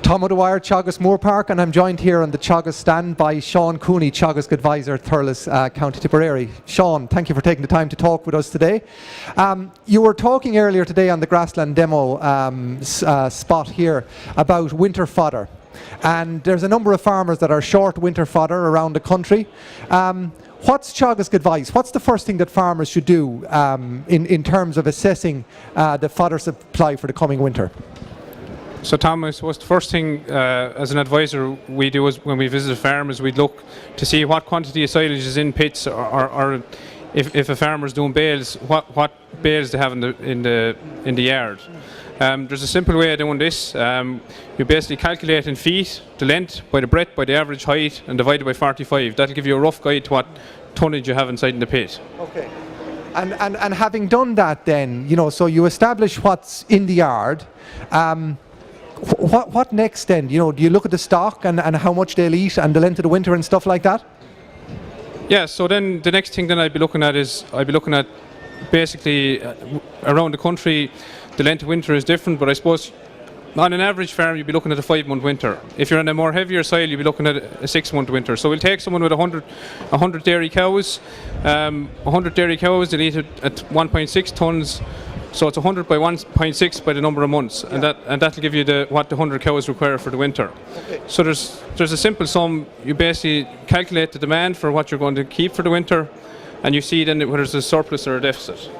Tom O'Dwyer, Teagasc Moore Park, and I'm joined here on the Teagasc stand by Sean Cooney, Teagasc Advisor, Thurles, County Tipperary. Sean, thank you for taking the time to talk with us today. You were talking earlier today on the grassland demo spot here about winter fodder. And there's a number of farmers that are short winter fodder around the country. What's Teagasc advice? What's the first thing that farmers should do in terms of assessing the fodder supply for the coming winter? So Tom, I suppose the first thing as an advisor we do is when we visit a farm is we'd look to see what quantity of silage is in pits, or if a farmer's doing bales, what bales they have in the yard. There's a simple way of doing this. You basically calculate in feet the length by the breadth by the average height and divide it by 45. That'll give you a rough guide to what tonnage you have inside in the pit. Okay. And having done that, then so you establish what's in the yard. What next then? Do you look at the stock and how much they'll eat and the length of the winter and stuff like that? Yeah, so then the next thing then I'd be looking at basically around the country, the length of winter is different, but I suppose on an average farm you'd be looking at a 5-month winter. If you're on a more heavier soil, you'd be looking at a 6-month winter. So we'll take someone with 100 dairy cows. 100 dairy cows, they'll eat at 1.6 tonnes. So it's 100 by 1.6 by the number of months, and that'll give you what the 100 cows require for the winter. Okay. So there's a simple sum. You basically calculate the demand for what you're going to keep for the winter, and you see then whether there's a surplus or a deficit.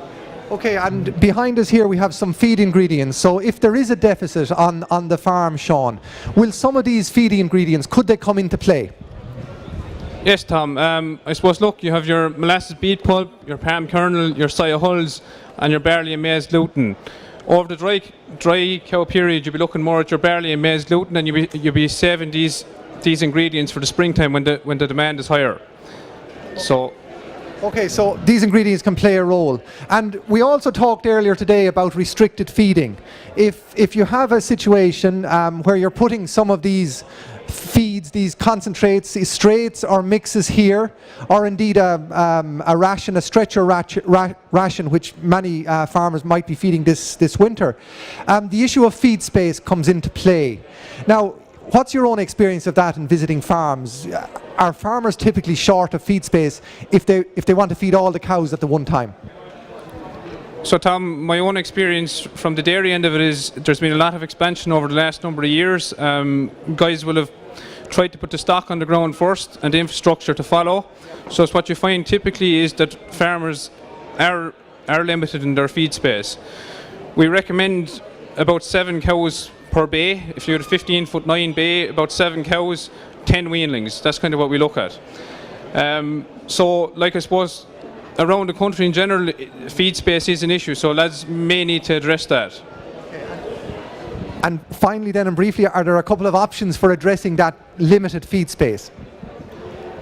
Okay, and behind us here we have some feed ingredients. So if there is a deficit on the farm, Sean, will some of these feed ingredients, could they come into play? Yes, Tom. I suppose, look, you have your molasses beet pulp, your palm kernel, your soya hulls, and your barley and maize gluten. Over the dry cow period, you'll be looking more at your barley and maize gluten, and you'll be saving these ingredients for the springtime when the demand is higher. So. Okay, so these ingredients can play a role. And we also talked earlier today about restricted feeding. If you have a situation where you're putting some of these feeds, these concentrates, these straights or mixes here, or indeed a stretcher ration, which many farmers might be feeding this winter, the issue of feed space comes into play. Now, what's your own experience of that in visiting farms? Are farmers typically short of feed space if they want to feed all the cows at the one time? So Tom, my own experience from the dairy end of it is there's been a lot of expansion over the last number of years. Guys will have tried to put the stock on the ground first and the infrastructure to follow. So it's what you find typically is that farmers are limited in their feed space. We recommend about 7 cows per bay. If you had a 15'9" bay, about 7 cows, 10 weanlings. That's kind of what we look at. So like I suppose around the country in general, feed space is an issue, so lads may need to address that. And finally then, and briefly, are there a couple of options for addressing that limited feed space?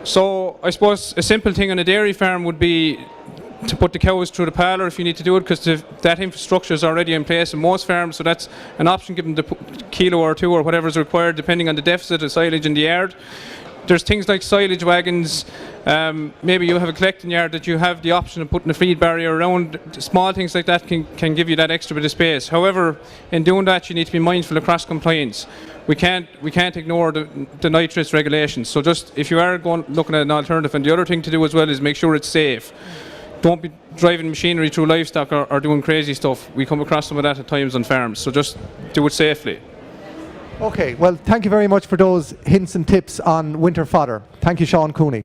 So I suppose a simple thing on a dairy farm would be to put the cows through the parlour if you need to do it, because that infrastructure is already in place in most farms, so that's an option, given the kilo or 2 or whatever is required depending on the deficit of silage in the yard. There's things like silage wagons. Maybe you have a collecting yard that you have the option of putting a feed barrier around. Small things like that can give you that extra bit of space. However, in doing that, you need to be mindful of cross compliance. We can't ignore the nitrates regulations. So just if you are looking at an alternative, and the other thing to do as well is make sure it's safe. Don't be driving machinery through livestock or doing crazy stuff. We come across some of that at times on farms. So just do it safely. Okay, well, thank you very much for those hints and tips on winter fodder. Thank you, Sean Cooney.